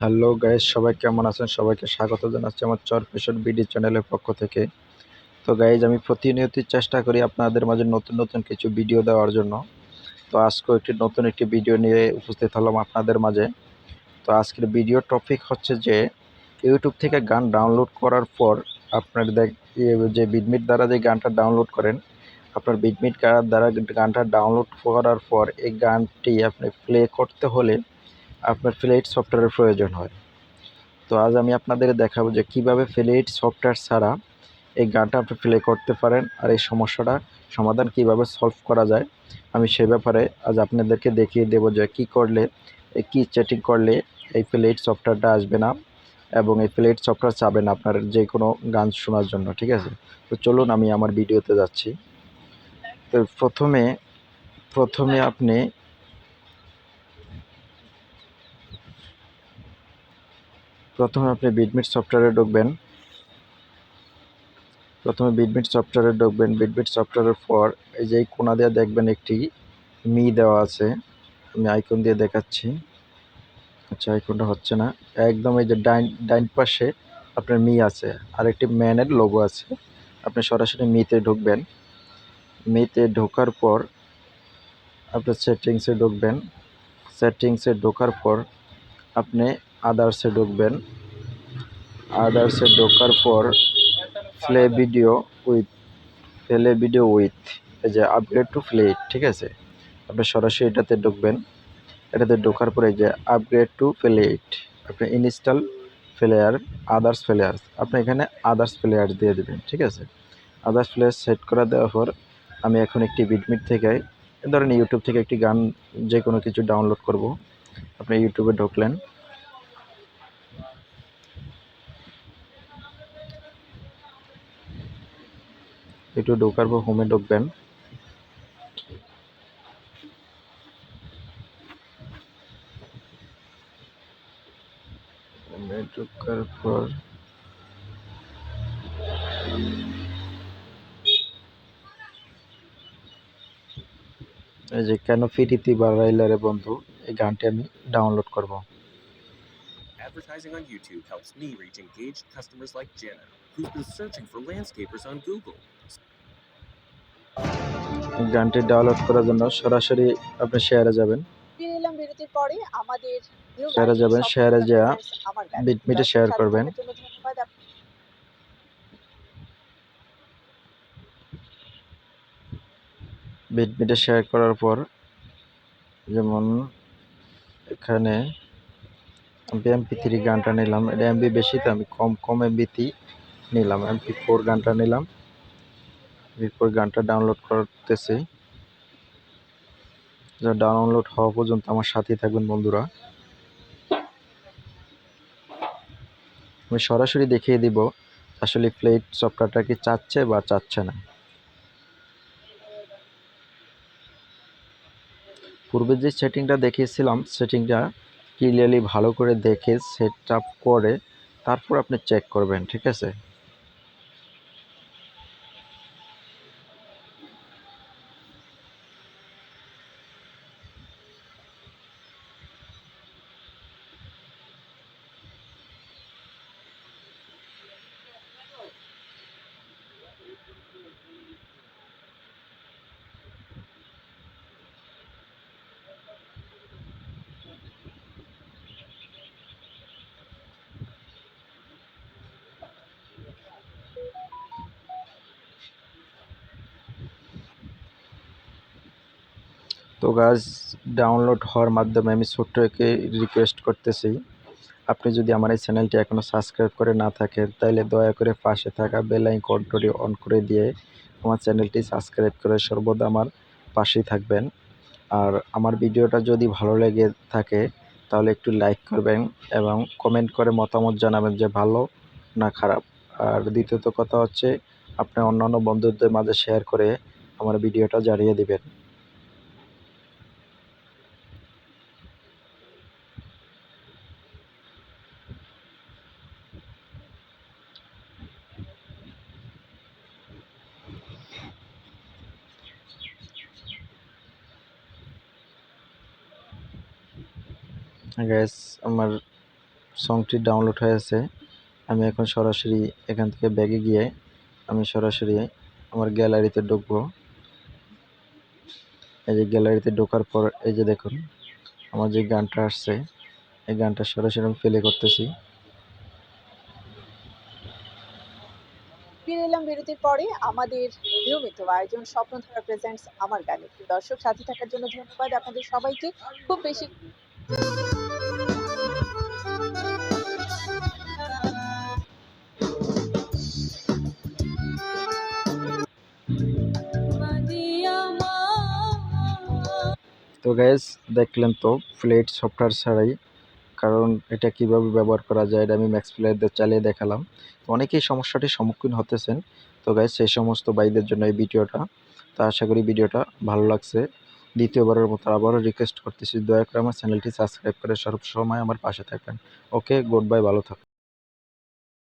Hello guys, সবাই কেমন আছেন? সবাইকে স্বাগত জানাচ্ছি আমার চরফ্যাশন বিডি চ্যানেলের পক্ষ থেকে। তো গাইস, আমি প্রতিনিয়তই চেষ্টা করি আপনাদের মাঝে নতুন নতুন কিছু ভিডিও দেওয়ার জন্য। তো আজকেও নতুন একটি ভিডিও নিয়ে উপস্থিত হলাম আপনাদের মাঝে। তো আজকের ভিডিও টপিক হচ্ছে যে ইউটিউব থেকে গান ডাউনলোড করার পর আপনার যে বিডমিট দ্বারা যে গানটা ডাউনলোড করেন, আপনার বিডমিট দ্বারা গানটা ডাউনলোড করার পর এই গানটি আপনি প্লে করতে হলে আপনার প্লেইট সফটওয়্যারের প্রয়োজন হয়। তো আজ আমি আপনাদের দেখাবো যে কিভাবে playit সফটওয়্যার ছাড়া এই গানটা আপনি প্লে করতে পারেন, আর এই সমস্যাটা সমাধান কিভাবে সলভ করা যায় আমি সে ব্যাপারে আজ আপনাদেরকে দেখিয়ে দেব যে কি করলে, কি সেটিং করলে এই playit সফটওয়্যারটা আসবে না এবং এই playit সফটওয়্যার চাবে না আপনার যে কোনো গান শোনার জন্য। ঠিক আছে, তো চলুন আমি আমার ভিডিওতে যাচ্ছি। তো প্রথমে আপনি বিটমিট সফটওয়্যারে ঢুকবেন। বিটবিট সফটওয়্যারের পর এই যে কোণা দিয়ে দেখবেন একটি মি দেওয়া আছে। আমি আইকন দিয়ে দেখাচ্ছি। আচ্ছা, আইকনটা হচ্ছে না। একদম এই যে ডাইন পাশে আপনার মি আছে আর একটি ম্যানের লোগো আছে। আপনি সরাসরি মিতে ঢুকবেন। মিতে ঢোকার পর আপনি সেটিংসে ঢুকবেন। সেটিংসে ঢোকার পর আপনি আদার্সে ঢুকবেন। আদার্সে ঢোকার পর প্লে ভিডিও উইথ এই যে আপগ্রেড টু প্লেইট, ঠিক আছে, আপনি সরাসরি এটাতে ঢুকবেন। এটাতে ঢোকার পরে যে আপগ্রেড টু প্লেইট, আপনি ইনস্টল প্লেয়ার আদার্স প্লেয়ার্স, আপনি এখানে আদার্স প্লেয়ার দিয়ে দেবেন। ঠিক আছে, আদার্স প্লেয়ার সেট করা দেওয়ার পর আমি এখন একটি বিটমিট থেকে, ধরেন ইউটিউব থেকে একটি গান যে কোনো কিছু ডাউনলোড করব। আপনি ইউটিউবে ঢুকলেন। ইউটিউবে ঢোকার পর হোমে ঢুকবেন। ঢোকার পর এই যে কেন ফিরিতি বাড়াইলা রে বন্ধু, এই গানটি আমি ডাউনলোড করব। Advertising on YouTube helps me reach engaged customers like Jenna, who's been searching for landscapers on Google. গানটি ডাউনলোড করার জন্য সরাসরি আপনি শেয়ারে যাবেন। ফিরে এলাম বিরতির পরে। আমাদের নিউ শেয়ারে যাবেন, শেয়ারে যাওয়া আমার গান বিটমিটে শেয়ার করবেন। জন্য ধন্যবাদ। বিটমিটে শেয়ার করার পর যেমন এখানে আমি MP3 গানটা নিলাম, এটা এমবি বেশি তো আমি কম এমবিতে নিলাম। MP4 গানটা নিলাম। MP4 গানটা ডাউনলোড করতেছি। যা ডাউনলোড হওয়া পর্যন্ত আমার সাথেই থাকবেন বন্ধুরা। আমি সরাসরি দেখিয়ে দিব আসলে প্লেইট সফটওয়্যারটা কি চাচ্ছে বা চাচ্ছে না। পূর্বে যে সেটিংটা দেখিয়েছিলাম, সেটিংটা ক্লিয়ারলি ভালো করে দেখে সেট আপ করে তারপর আপনি চেক করবেন। ঠিক আছে, তো গাইস, ডাউনলোড হওয়ার মাধ্যমে আমি ছোট্টকে রিকোয়েস্ট করতেছি, আপনি যদি আমার এই চ্যানেলটি এখনও সাবস্ক্রাইব করে না থাকেন তাহলে দয়া করে পাশে থাকা বেল আইকনটি অন করে দিয়ে আমার চ্যানেলটি সাবস্ক্রাইব করে সর্বদা আমার পাশেই থাকবেন। আর আমার ভিডিওটা যদি ভালো লেগে থাকে তাহলে একটু লাইক করবেন এবং কমেন্ট করে মতামত জানাবেন যে ভালো না খারাপ। আর দ্বিতীয়ত কথা হচ্ছে, আপনি অন্যান্য বন্ধুদের মাঝে শেয়ার করে আমার ভিডিওটা জানিয়ে দিবেন। গ্যাস, আমার সংটি ডাউনলোড হয়েছে। আমি এখন সরাসরি এখান থেকে ব্যাগে গিয়ে আমি সরাসরি আমার গ্যালারিতে ঢুকবো। এই যে গ্যালারিতে ঢোকার পর এই যে দেখুন আমার যে গানটা আসছে, এই গানটা সরাসরি আমি প্লে করতেছি। ফিরে এলাম বিরতির পরে আমাদের নিয়মিত আয়োজন স্বপ্নধারা প্রেজেন্টস আমার গানে। দর্শক সাথে থাকার জন্য ধন্যবাদ আপনাদের সবাইকে। খুব বেশি তো গাইস দেখলেন তো প্লেট সফটওয়্যার ছাড়াই, কারণ এটা কিভাবে ব্যবহার করা যায় এটা আমি ম্যাক্স প্লেয়ার দিয়ে চালিয়ে দেখালাম। তো অনেকেই সমস্যাটির সম্মুখীন হতেছেন। তো গাইস সেই সমস্ত ভাইদের জন্য এই ভিডিওটা। তো আশা করি ভিডিওটা ভালো লাগছে। দ্বিতীয়বারের মতো আবারও রিকোয়েস্ট করতেছি, দয়া করে আমার চ্যানেলটি সাবস্ক্রাইব করে সব সময় আমার পাশে থাকবেন। ওকে, গুড বাই, ভালো থাকবেন।